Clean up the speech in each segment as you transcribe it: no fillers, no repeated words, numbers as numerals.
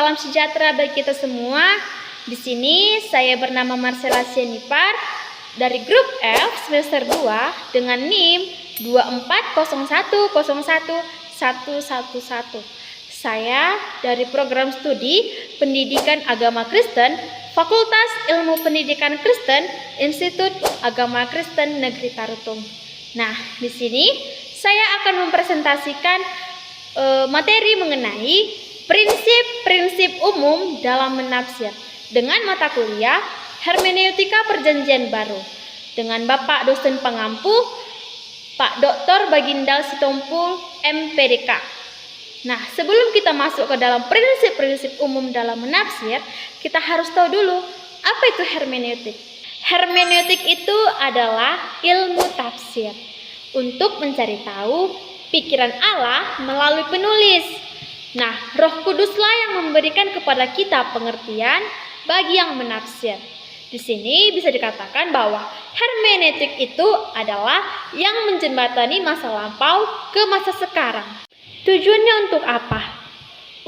salam sejahtera bagi kita semua. Di sini saya bernama Marcella Sianipar dari grup F semester 2 dengan NIM 240101111. Saya dari program studi Pendidikan Agama Kristen, Fakultas Ilmu Pendidikan Kristen, Institut Agama Kristen Negeri Tarutung. Nah, di sini saya akan mempresentasikan materi mengenai prinsip-prinsip umum dalam menafsir dengan mata kuliah Hermeneutika Perjanjian Baru dengan Bapak dosen pengampu Pak Dr. Bagindal Sitompul MPDK. Nah, sebelum kita masuk ke dalam prinsip-prinsip umum dalam menafsir, kita harus tahu dulu apa itu hermeneutik. Hermeneutik itu adalah ilmu tafsir untuk mencari tahu pikiran Allah melalui penulis. Nah, Roh Kuduslah yang memberikan kepada kita pengertian bagi yang menafsir. Di sini bisa dikatakan bahwa hermeneutik itu adalah yang menjembatani masa lampau ke masa sekarang. Tujuannya untuk apa?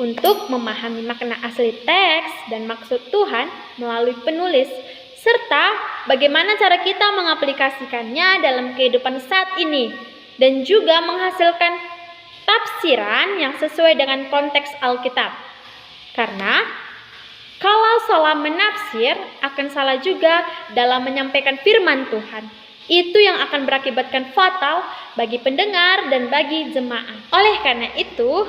Untuk memahami makna asli teks dan maksud Tuhan melalui penulis, serta bagaimana cara kita mengaplikasikannya dalam kehidupan saat ini, dan juga menghasilkan tafsiran yang sesuai dengan konteks Alkitab. Karena kalau salah menafsir, akan salah juga dalam menyampaikan firman Tuhan. Itu yang akan berakibatkan fatal bagi pendengar dan bagi jemaat. Oleh karena itu,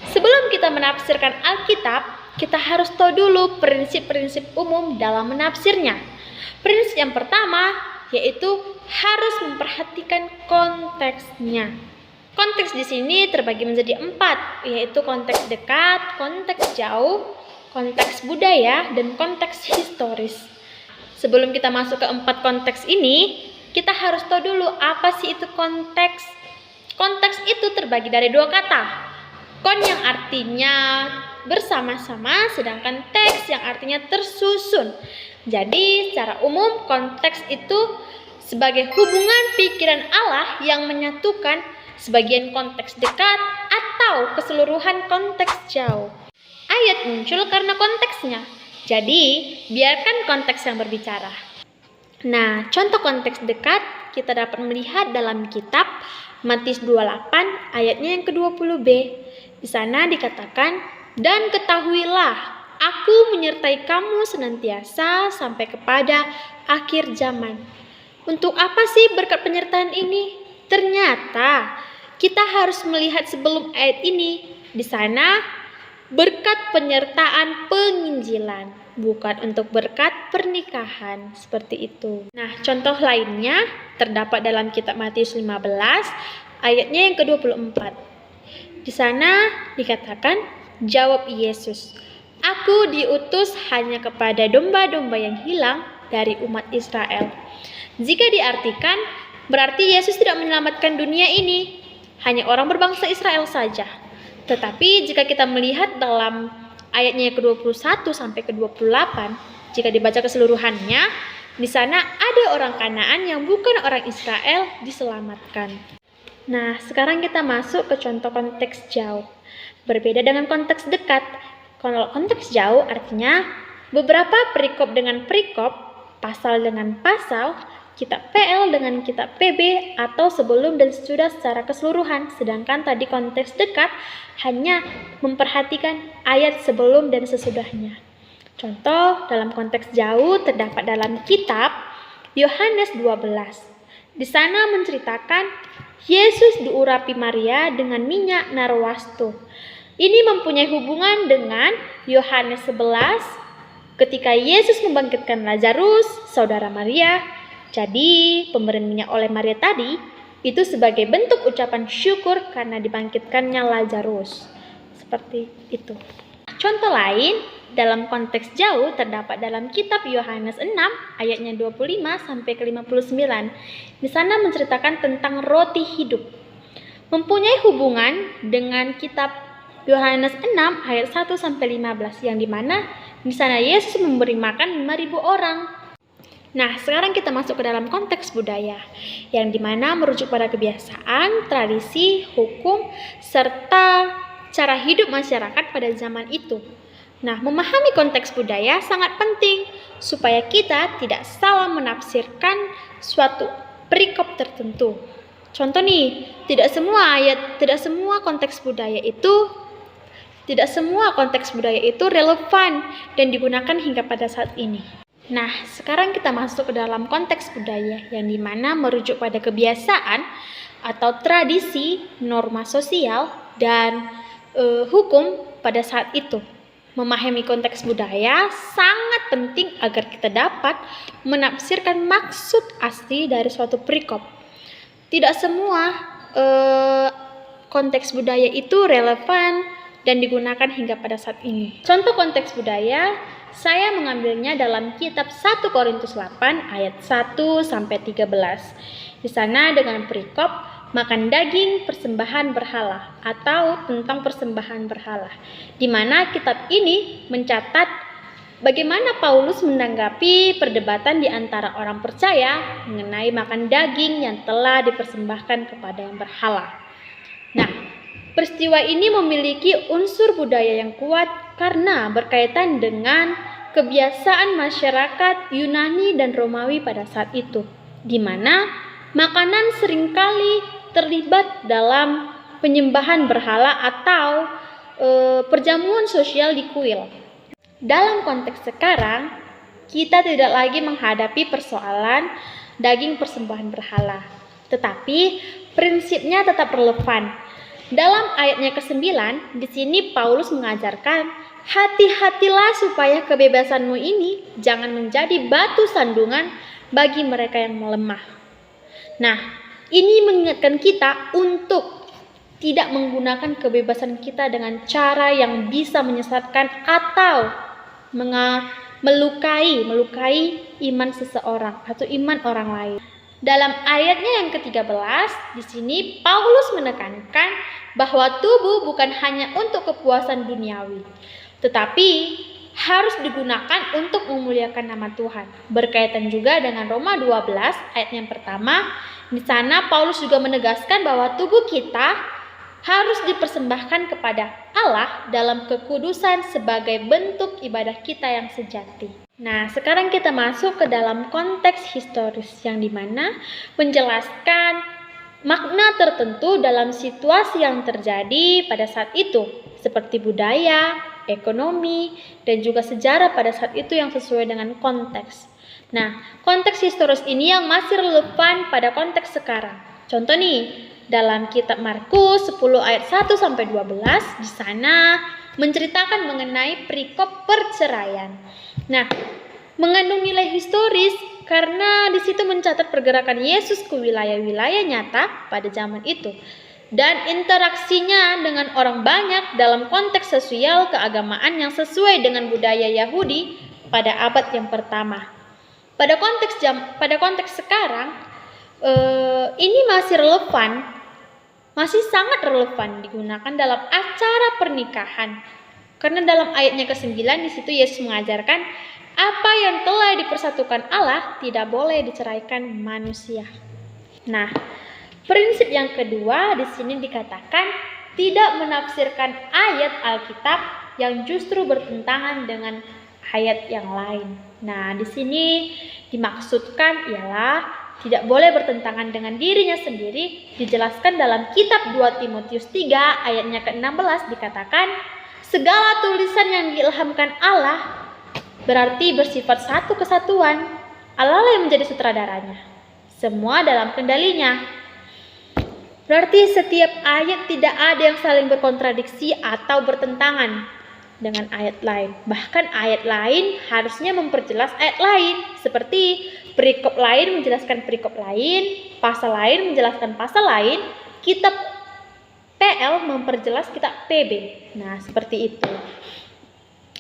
sebelum kita menafsirkan Alkitab, kita harus tahu dulu prinsip-prinsip umum dalam menafsirnya. Prinsip yang pertama yaitu harus memperhatikan konteksnya. Konteks di sini terbagi menjadi 4, yaitu konteks dekat, konteks jauh, konteks budaya, dan konteks historis. Sebelum kita masuk ke 4 konteks ini, kita harus tahu dulu apa sih itu konteks. Konteks itu terbagi dari 2 kata. Kon yang artinya bersama-sama, sedangkan teks yang artinya tersusun. Jadi, secara umum konteks itu sebagai hubungan pikiran Allah yang menyatukan sebagian konteks dekat atau keseluruhan konteks jauh. Ayat muncul karena konteksnya. Jadi, biarkan konteks yang berbicara. Nah, contoh konteks dekat kita dapat melihat dalam kitab Matius 28 ayatnya yang ke-20b. Di sana dikatakan, "Dan ketahuilah, aku menyertai kamu senantiasa sampai kepada akhir zaman." Untuk apa sih berkat penyertaan ini? Ternyata kita harus melihat sebelum ayat ini. Di sana berkat penyertaan penginjilan, bukan untuk berkat pernikahan, seperti itu. Nah, contoh lainnya terdapat dalam kitab Matius 15 ayatnya yang ke-24. Di sana dikatakan, jawab Yesus, "Aku diutus hanya kepada domba-domba yang hilang dari umat Israel." Jika diartikan, berarti Yesus tidak menyelamatkan dunia ini, hanya orang berbangsa Israel saja. Tetapi jika kita melihat dalam ayatnya yang ke-21 sampai ke-28, jika dibaca keseluruhannya, di sana ada orang Kanaan yang bukan orang Israel diselamatkan. Nah, sekarang kita masuk ke contoh konteks jauh. Berbeda dengan konteks dekat. Kalau konteks jauh artinya beberapa perikop dengan perikop, pasal dengan pasal, kitab PL dengan kitab PB, atau sebelum dan sesudah secara keseluruhan. Sedangkan tadi konteks dekat hanya memperhatikan ayat sebelum dan sesudahnya. Contoh dalam konteks jauh terdapat dalam kitab Yohanes 12. Di sana menceritakan Yesus diurapi Maria dengan minyak narwastu. Ini mempunyai hubungan dengan Yohanes 11 ketika Yesus membangkitkan Lazarus, saudara Maria. Jadi, pemberian minyak oleh Maria tadi itu sebagai bentuk ucapan syukur karena dibangkitkannya Lazarus. Seperti itu. Contoh lain dalam konteks jauh terdapat dalam kitab Yohanes 6 ayatnya 25 sampai ke 59. Di sana menceritakan tentang roti hidup. Mempunyai hubungan dengan kitab Yohanes 6 ayat 1 sampai 15 yang dimana di sana Yesus memberi makan 5.000 orang. Nah, sekarang kita masuk ke dalam konteks budaya, yang dimana merujuk pada kebiasaan, tradisi, hukum, serta cara hidup masyarakat pada zaman itu. Nah, memahami konteks budaya sangat penting supaya kita tidak salah menafsirkan suatu perikop tertentu. Contoh nih, tidak semua konteks budaya itu relevan dan digunakan hingga pada saat ini. Nah, sekarang kita masuk ke dalam konteks budaya yang dimana merujuk pada kebiasaan atau tradisi, norma sosial, dan hukum pada saat itu. Memahami konteks budaya sangat penting agar kita dapat menafsirkan maksud asli dari suatu perikop. Tidak semua konteks budaya itu relevan dan digunakan hingga pada saat ini. Contoh konteks budaya, saya mengambilnya dalam kitab 1 Korintus 8 ayat 1 sampai 13. Di sana dengan perikop makan daging persembahan berhala atau tentang persembahan berhala, di mana kitab ini mencatat bagaimana Paulus menanggapi perdebatan di antara orang percaya mengenai makan daging yang telah dipersembahkan kepada yang berhala. Nah, peristiwa ini memiliki unsur budaya yang kuat karena berkaitan dengan kebiasaan masyarakat Yunani dan Romawi pada saat itu, di mana makanan seringkali terlibat dalam penyembahan berhala atau perjamuan sosial di kuil. Dalam konteks sekarang, kita tidak lagi menghadapi persoalan daging persembahan berhala, tetapi prinsipnya tetap relevan. Dalam ayatnya ke-9, di sini Paulus mengajarkan, hati-hatilah supaya kebebasanmu ini jangan menjadi batu sandungan bagi mereka yang melemah. Nah, ini mengingatkan kita untuk tidak menggunakan kebebasan kita dengan cara yang bisa menyesatkan atau melukai iman seseorang atau iman orang lain. Dalam ayatnya yang ke-13, di sini Paulus menekankan bahwa tubuh bukan hanya untuk kepuasan duniawi, tetapi harus digunakan untuk memuliakan nama Tuhan. Berkaitan juga dengan Roma 12 ayat yang pertama, di sana Paulus juga menegaskan bahwa tubuh kita harus dipersembahkan kepada Allah dalam kekudusan sebagai bentuk ibadah kita yang sejati. Nah, sekarang kita masuk ke dalam konteks historis yang dimana menjelaskan makna tertentu dalam situasi yang terjadi pada saat itu, seperti budaya, ekonomi, dan juga sejarah pada saat itu yang sesuai dengan konteks. Nah, konteks historis ini yang masih relevan pada konteks sekarang. Contoh nih, dalam kitab Markus 10 ayat 1 sampai 12, di sana menceritakan mengenai perikop perceraian. Nah, mengandung nilai historis karena di situ mencatat pergerakan Yesus ke wilayah-wilayah nyata pada zaman itu dan interaksinya dengan orang banyak dalam konteks sosial keagamaan yang sesuai dengan budaya Yahudi pada abad yang pertama. Pada konteks sekarang ini masih sangat relevan digunakan dalam acara pernikahan. Karena dalam ayatnya ke-9 di situ Yesus mengajarkan apa yang telah dipersatukan Allah tidak boleh diceraikan manusia. Nah, prinsip yang kedua di sini dikatakan tidak menafsirkan ayat Alkitab yang justru bertentangan dengan ayat yang lain. Nah, di sini dimaksudkan ialah tidak boleh bertentangan dengan dirinya sendiri. Dijelaskan dalam kitab 2 Timotius 3 ayatnya ke-16 dikatakan, segala tulisan yang diilhamkan Allah berarti bersifat satu kesatuan. Allah lah yang menjadi sutradaranya. Semua dalam kendalinya. Berarti setiap ayat tidak ada yang saling berkontradiksi atau bertentangan dengan ayat lain. Bahkan ayat lain harusnya memperjelas ayat lain. Seperti perikop lain menjelaskan perikop lain, pasal lain menjelaskan pasal lain, kitab PL memperjelas kitab PB. Nah, seperti itu.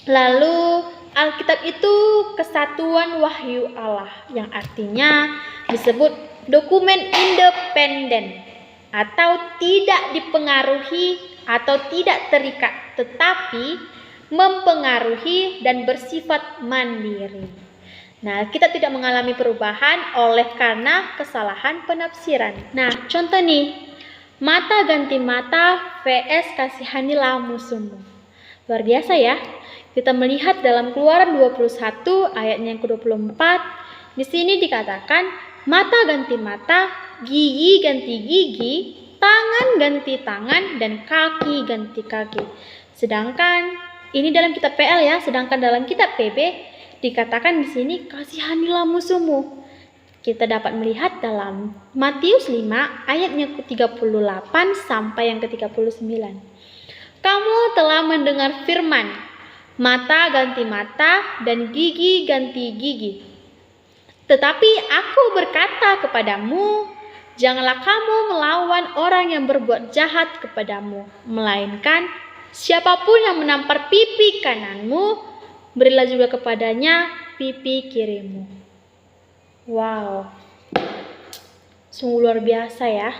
Lalu Alkitab itu kesatuan wahyu Allah yang artinya disebut dokumen independen atau tidak dipengaruhi atau tidak terikat, tetapi mempengaruhi dan bersifat mandiri. Nah, kita tidak mengalami perubahan oleh karena kesalahan penafsiran. Nah, contoh nih, mata ganti mata vs kasihanilah musuhmu. Luar biasa ya. Kita melihat dalam Keluaran 21 ayatnya yang ke-24. Di sini dikatakan, mata ganti mata, gigi ganti gigi, tangan ganti tangan, dan kaki ganti kaki. Sedangkan ini dalam kitab PL ya, sedangkan dalam kitab PB dikatakan di sini, kasihanilah musuhmu. Kita dapat melihat dalam Matius 5 ayatnya ke-38 sampai yang ke-39. Kamu telah mendengar firman, mata ganti mata dan gigi ganti gigi. Tetapi aku berkata kepadamu, janganlah kamu melawan orang yang berbuat jahat kepadamu, melainkan siapapun yang menampar pipi kananmu, berilah juga kepadanya pipi kirimu. Wow, sungguh luar biasa ya.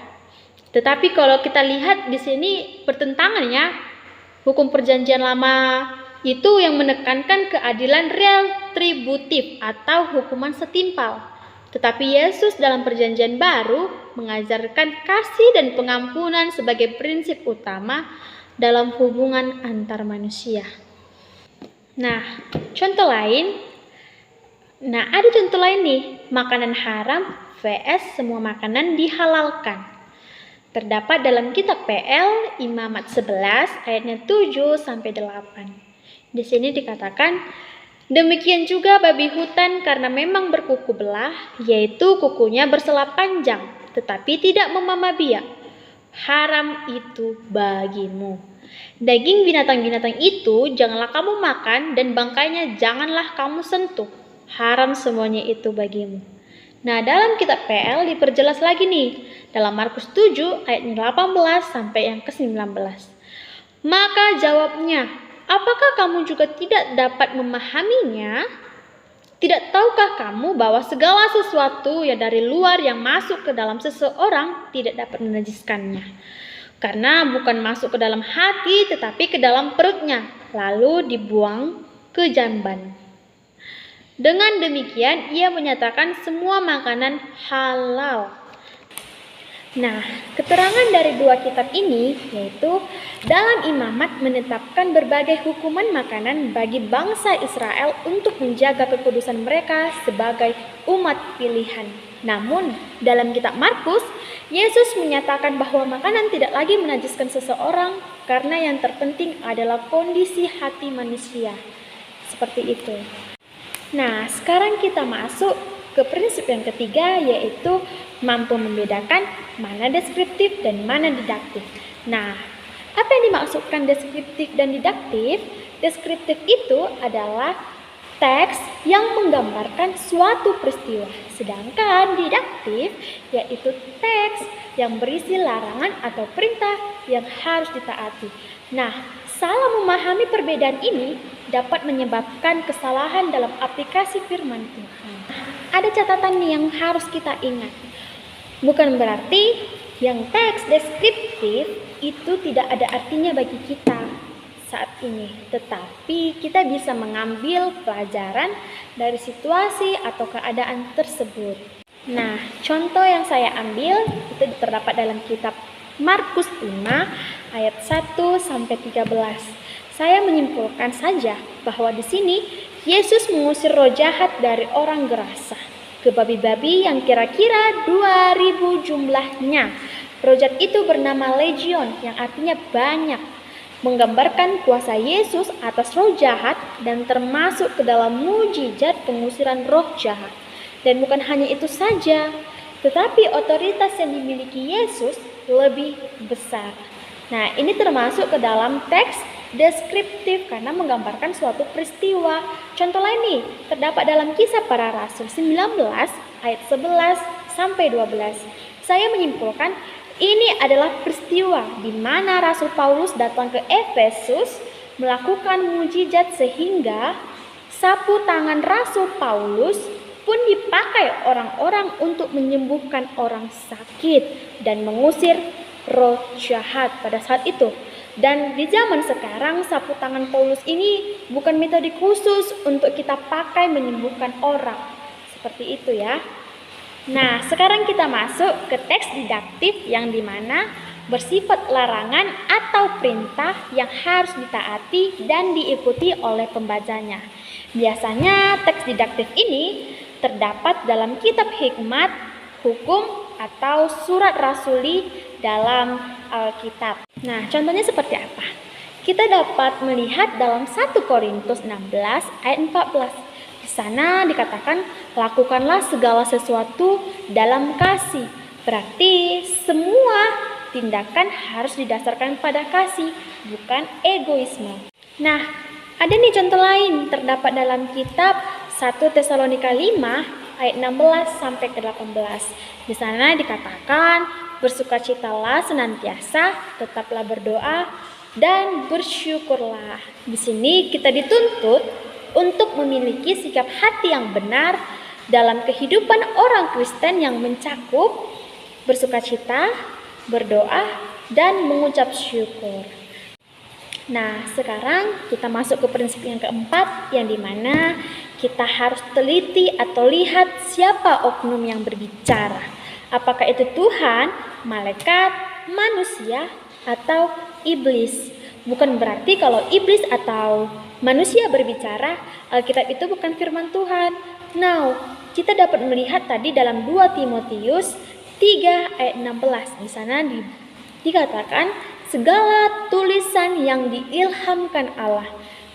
Tetapi kalau kita lihat di sini pertentangannya, hukum perjanjian lama itu yang menekankan keadilan retributif atau hukuman setimpal. Tetapi Yesus dalam perjanjian baru mengajarkan kasih dan pengampunan sebagai prinsip utama dalam hubungan antar manusia. Nah, contoh lain. Ada contoh lain nih, makanan haram vs semua makanan dihalalkan. Terdapat dalam kitab PL Imamat 11 ayatnya 7 sampai 8. Di sini dikatakan, demikian juga babi hutan karena memang berkuku belah, yaitu kukunya bersela panjang, tetapi tidak memamah biak. Haram itu bagimu. Daging binatang-binatang itu janganlah kamu makan dan bangkainya janganlah kamu sentuh. Haram semuanya itu bagimu. Nah, dalam kitab PL diperjelas lagi nih, dalam Markus 7 ayat 18 sampai yang ke-19. Maka jawabnya, apakah kamu juga tidak dapat memahaminya? Tidak tahukah kamu bahwa segala sesuatu yang dari luar yang masuk ke dalam seseorang tidak dapat menajiskannya? Karena bukan masuk ke dalam hati tetapi ke dalam perutnya, lalu dibuang ke jamban. Dengan demikian, ia menyatakan semua makanan halal. Nah, keterangan dari dua kitab ini, yaitu dalam Imamat menetapkan berbagai hukuman makanan bagi bangsa Israel untuk menjaga kekudusan mereka sebagai umat pilihan. Namun, dalam kitab Markus, Yesus menyatakan bahwa makanan tidak lagi menajiskan seseorang karena yang terpenting adalah kondisi hati manusia. Seperti itu. Nah, sekarang kita masuk ke prinsip yang ketiga, yaitu mampu membedakan mana deskriptif dan mana didaktif. Nah, apa yang dimaksudkan deskriptif dan didaktif? Deskriptif itu adalah teks yang menggambarkan suatu peristiwa, sedangkan didaktif yaitu teks yang berisi larangan atau perintah yang harus ditaati. Nah, salah memahami perbedaan ini dapat menyebabkan kesalahan dalam aplikasi firman Tuhan. Ada catatan nih yang harus kita ingat. Bukan berarti yang teks deskriptif itu tidak ada artinya bagi kita saat ini, tetapi kita bisa mengambil pelajaran dari situasi atau keadaan tersebut. Nah, contoh yang saya ambil itu terdapat dalam kitab Markus 5 ayat 1 sampai 13. Saya menyimpulkan saja bahwa di sini Yesus mengusir roh jahat dari orang Gerasa ke babi-babi yang kira-kira 2000 jumlahnya. Roh jahat itu bernama Legion yang artinya banyak, menggambarkan kuasa Yesus atas roh jahat dan termasuk ke dalam mujizat pengusiran roh jahat. Dan bukan hanya itu saja, tetapi otoritas yang dimiliki Yesus lebih besar. Nah, ini termasuk ke dalam teks deskriptif karena menggambarkan suatu peristiwa. Contoh lain nih, terdapat dalam Kisah Para Rasul 19 ayat 11 sampai 12. Saya menyimpulkan ini adalah peristiwa di mana Rasul Paulus datang ke Efesus melakukan mujizat sehingga sapu tangan Rasul Paulus pun dipakai orang-orang untuk menyembuhkan orang sakit dan mengusir roh jahat pada saat itu. Dan di zaman sekarang sapu tangan Paulus ini bukan metode khusus untuk kita pakai menyembuhkan orang. Seperti itu ya. Nah, sekarang kita masuk ke teks didaktif yang dimana bersifat larangan atau perintah yang harus ditaati dan diikuti oleh pembacanya. Biasanya teks didaktif ini terdapat dalam kitab hikmat, hukum, atau surat rasuli dalam Alkitab. Nah, contohnya seperti apa? Kita dapat melihat dalam 1 Korintus 16 ayat 14. Di sana dikatakan, lakukanlah segala sesuatu dalam kasih. Berarti semua tindakan harus didasarkan pada kasih, bukan egoisme. Nah, ada nih contoh lain terdapat dalam kitab 1 Tesalonika 5 ayat 16 sampai ke 18. Di sana dikatakan, bersukacitalah senantiasa, tetaplah berdoa dan bersyukurlah. Di sini kita dituntut untuk memiliki sikap hati yang benar dalam kehidupan orang Kristen yang mencakup bersukacita, berdoa, dan mengucap syukur. Nah, sekarang kita masuk ke prinsip yang keempat, yang dimana kita harus teliti atau lihat siapa oknum yang berbicara. Apakah itu Tuhan, malaikat, manusia, atau iblis. Bukan berarti kalau iblis atau manusia berbicara, Alkitab itu bukan firman Tuhan. Now, kita dapat melihat tadi dalam 2 Timotius 3 ayat 16. Di sana dikatakan, segala tulisan yang diilhamkan Allah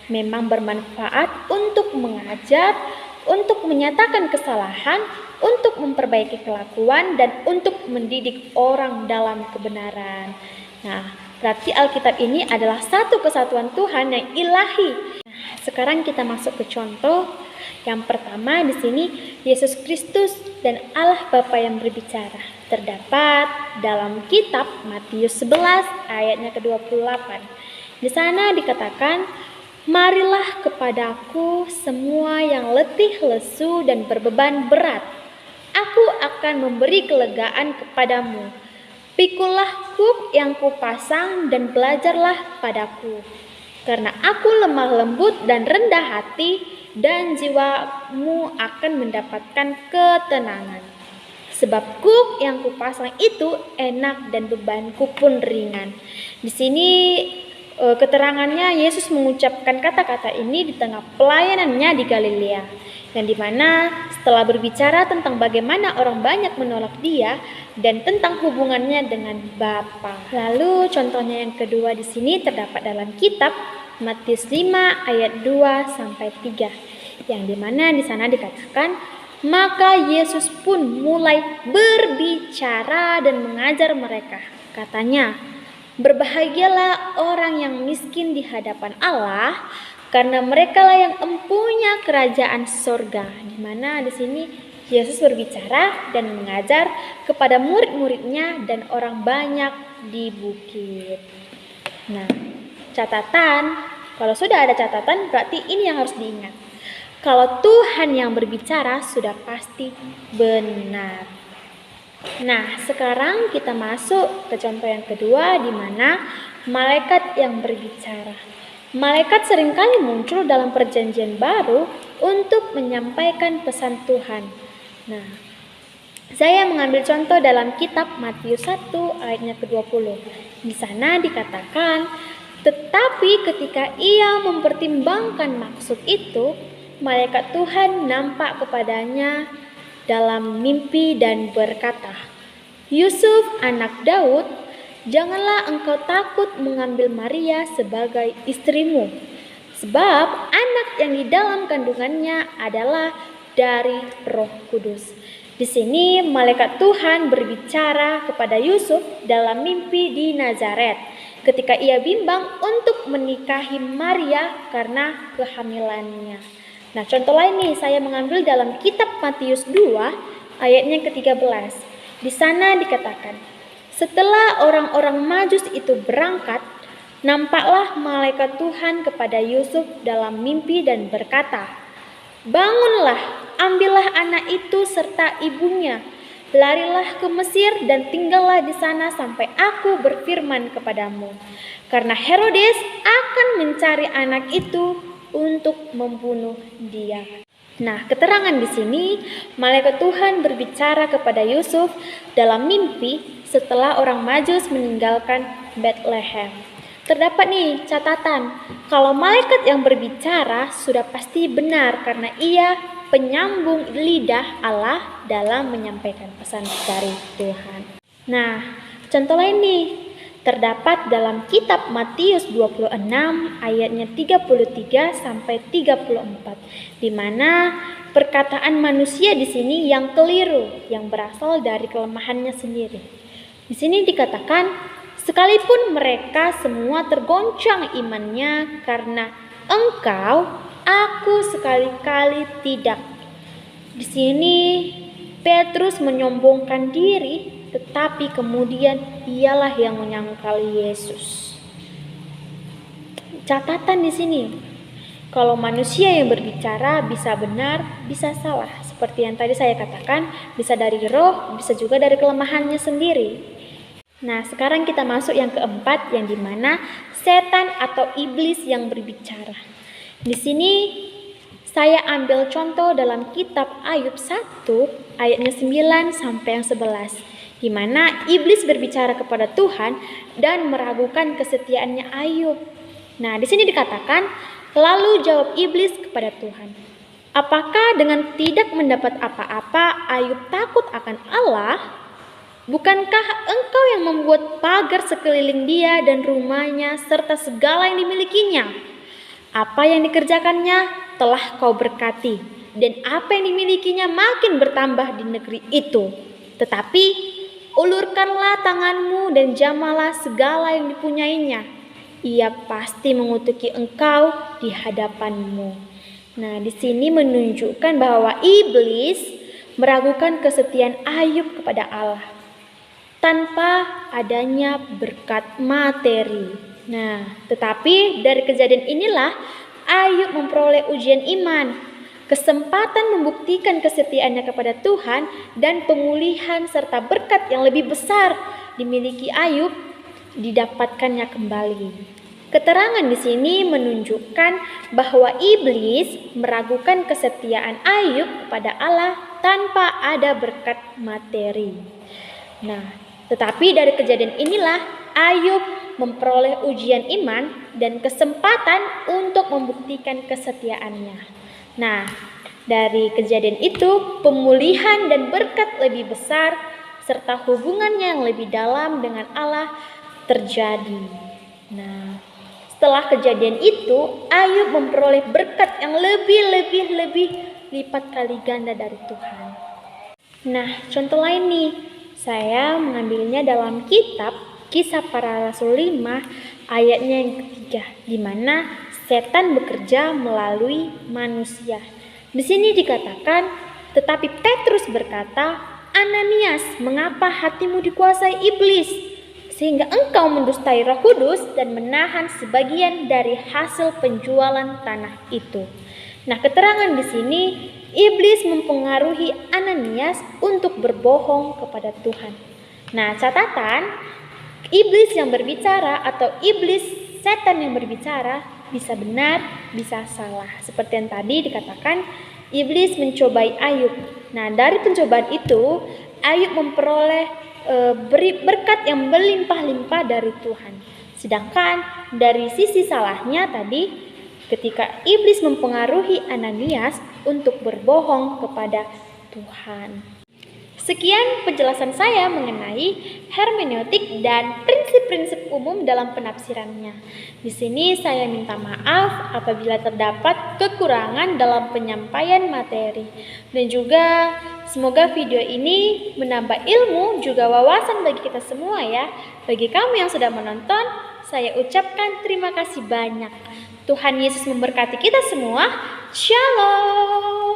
memang bermanfaat untuk mengajar, untuk menyatakan kesalahan, untuk memperbaiki kelakuan, dan untuk mendidik orang dalam kebenaran. Nah, berarti Alkitab ini adalah satu kesatuan Tuhan yang ilahi. Nah, sekarang kita masuk ke contoh. Yang pertama di sini, Yesus Kristus dan Allah Bapa yang berbicara. Terdapat dalam kitab Matius 11 ayatnya ke-28. Di sana dikatakan, marilah kepadaku semua yang letih lesu dan berbeban berat. Aku akan memberi kelegaan kepadamu. Pikulah kuk yang kupasang dan belajarlah padaku. Karena aku lemah lembut dan rendah hati, dan jiwamu akan mendapatkan ketenangan. Sebab kuk yang kupasang itu enak dan bebanku pun ringan. Di sini keterangannya Yesus mengucapkan kata-kata ini di tengah pelayanannya di Galilea, yang dimana setelah berbicara tentang bagaimana orang banyak menolak dia dan tentang hubungannya dengan Bapa. Lalu contohnya yang kedua di sini terdapat dalam kitab Matius 5 ayat 2 sampai 3, yang dimana di sana dikatakan, maka Yesus pun mulai berbicara dan mengajar mereka. Katanya, berbahagialah orang yang miskin di hadapan Allah, karena merekalah yang empunya kerajaan sorga. Di mana di sini Yesus berbicara dan mengajar kepada murid-muridnya dan orang banyak di bukit. Nah, catatan, kalau sudah ada catatan berarti ini yang harus diingat. Kalau Tuhan yang berbicara sudah pasti benar. Nah, sekarang kita masuk ke contoh yang kedua, di mana malaikat yang berbicara. Malaikat seringkali muncul dalam perjanjian baru untuk menyampaikan pesan Tuhan. Nah, saya mengambil contoh dalam kitab Matius 1 ayatnya ke-20. Di sana dikatakan, tetapi ketika ia mempertimbangkan maksud itu, malaikat Tuhan nampak kepadanya dalam mimpi dan berkata, Yusuf anak Daud, janganlah engkau takut mengambil Maria sebagai istrimu, sebab anak yang di dalam kandungannya adalah dari Roh Kudus. Di sini malaikat Tuhan berbicara kepada Yusuf dalam mimpi di Nazaret ketika ia bimbang untuk menikahi Maria karena kehamilannya. Nah, contoh lain nih saya mengambil dalam kitab Matius 2 ayatnya ke-13. Di sana dikatakan, setelah orang-orang Majus itu berangkat, nampaklah malaikat Tuhan kepada Yusuf dalam mimpi dan berkata, bangunlah, ambillah anak itu serta ibunya, larilah ke Mesir dan tinggallah di sana sampai aku berfirman kepadamu. Karena Herodes akan mencari anak itu untuk membunuh dia. Nah, keterangan di sini, malaikat Tuhan berbicara kepada Yusuf dalam mimpi setelah orang Majus meninggalkan Bethlehem. Terdapat nih catatan, kalau malaikat yang berbicara sudah pasti benar karena ia penyambung lidah Allah dalam menyampaikan pesan dari Tuhan. Nah, contoh lain nih, terdapat dalam kitab Matius 26 ayatnya 33 sampai 34, di mana perkataan manusia di sini yang keliru, yang berasal dari kelemahannya sendiri. Di sini dikatakan, sekalipun mereka semua tergoncang imannya karena engkau, aku sekali-kali tidak. Di sini Petrus menyombongkan diri, tetapi kemudian ialah yang menyangkali Yesus. Catatan di sini, kalau manusia yang berbicara bisa benar, bisa salah. Seperti yang tadi saya katakan, bisa dari roh, bisa juga dari kelemahannya sendiri. Nah, sekarang kita masuk yang keempat, yang dimana setan atau iblis yang berbicara. Di sini saya ambil contoh dalam kitab Ayub 1 ayatnya 9 sampai yang 11, di mana iblis berbicara kepada Tuhan dan meragukan kesetiaannya Ayub. Nah, di sini dikatakan, lalu jawab iblis kepada Tuhan, apakah dengan tidak mendapat apa-apa Ayub takut akan Allah? Bukankah engkau yang membuat pagar sekeliling dia dan rumahnya serta segala yang dimilikinya? Apa yang dikerjakannya telah kau berkati, dan apa yang dimilikinya makin bertambah di negeri itu. Tetapi ulurkanlah tanganmu dan jamalah segala yang dipunyainya. Ia pasti mengutuki engkau di hadapanmu. Nah, di sini menunjukkan bahwa iblis meragukan kesetiaan Ayub kepada Allah tanpa adanya berkat materi. Nah, tetapi dari kejadian inilah Ayub memperoleh ujian iman, kesempatan membuktikan kesetiaannya kepada Tuhan, dan pemulihan serta berkat yang lebih besar dimiliki Ayub didapatkannya kembali. Keterangan di sini menunjukkan bahwa iblis meragukan kesetiaan Ayub kepada Allah tanpa ada berkat materi. Nah, tetapi dari kejadian inilah Ayub memperoleh ujian iman dan kesempatan untuk membuktikan kesetiaannya. Nah, dari kejadian itu pemulihan dan berkat lebih besar serta hubungannya yang lebih dalam dengan Allah terjadi. Nah, setelah kejadian itu Ayub memperoleh berkat yang lebih lipat kali ganda dari Tuhan. Nah, contoh lain nih, saya mengambilnya dalam kitab Kisah Para Rasul 5 ayatnya yang ketiga, di mana setan bekerja melalui manusia. Di sini dikatakan, tetapi Petrus berkata, Ananias, mengapa hatimu dikuasai iblis, sehingga engkau mendustai Roh Kudus dan menahan sebagian dari hasil penjualan tanah itu. Nah, keterangan di sini, iblis mempengaruhi Ananias untuk berbohong kepada Tuhan. Nah, catatan, iblis yang berbicara atau iblis setan yang berbicara bisa benar, bisa salah. Seperti yang tadi dikatakan, iblis mencobai Ayub. Nah, dari pencobaan itu, Ayub memperoleh berkat yang berlimpah-limpah dari Tuhan. Sedangkan dari sisi salahnya tadi, ketika iblis mempengaruhi Ananias untuk berbohong kepada Tuhan. Sekian penjelasan saya mengenai hermeneutik dan prinsip-prinsip umum dalam penafsirannya. Di sini saya minta maaf apabila terdapat kekurangan dalam penyampaian materi. Dan juga semoga video ini menambah ilmu juga wawasan bagi kita semua ya. Bagi kamu yang sudah menonton, saya ucapkan terima kasih banyak. Tuhan Yesus memberkati kita semua. Shalom.